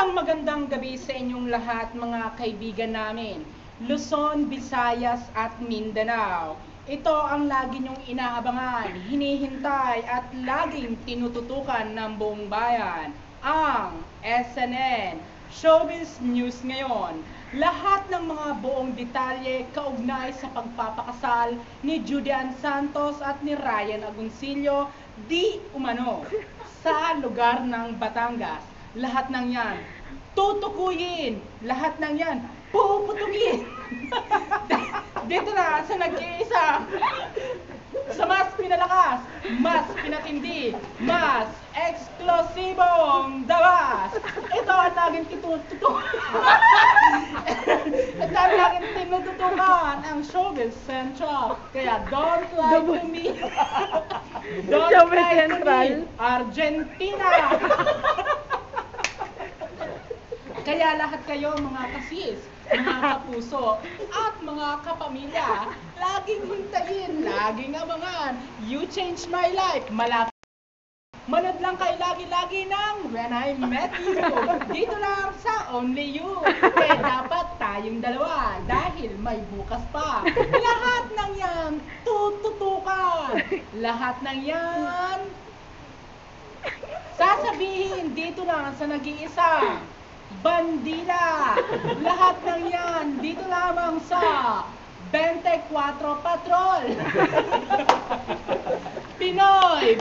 Isang magandang gabi sa inyong lahat mga kaibigan namin, Luzon, Visayas at Mindanao. Ito ang lagi niyong inaabangan, hinihintay at laging tinututukan ng buong bayan, ang SNN, Showbiz News Ngayon. Lahat ng mga buong detalye kaugnay sa pagpapakasal ni Judean Santos at ni Ryan Agoncillo di umano sa lugar ng Batangas. Lahat ng yan, tutukuyin. Lahat ng yan, puputukin. Dito na sa nag-iisa, sa mas pinalakas, mas pinatindi, mas eksklosibong dabas. Ito ang laging Ito ang laging tinututukan ang Showbiz Central. Kaya don't lie to me. Don't lie to me, Argentina. Kaya lahat kayo mga kasis, mga kapuso, at mga kapamilya, laging hintayin, laging abangan. You changed my life. Malapit. Manood lang kayo lagi-lagi ng When I Met You. Dito lang sa Only You. Kaya dapat tayong dalawa dahil may bukas pa. Lahat ng yan tututukan. Lahat ng yan sasabihin dito lang sa nag-iisa. Bandila! Lahat ng yan dito lamang sa 24 Patrol! Pinoy!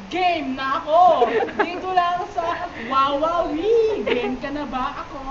Game na ako! Dito lang sa Wawawi! Game ka na ba ako?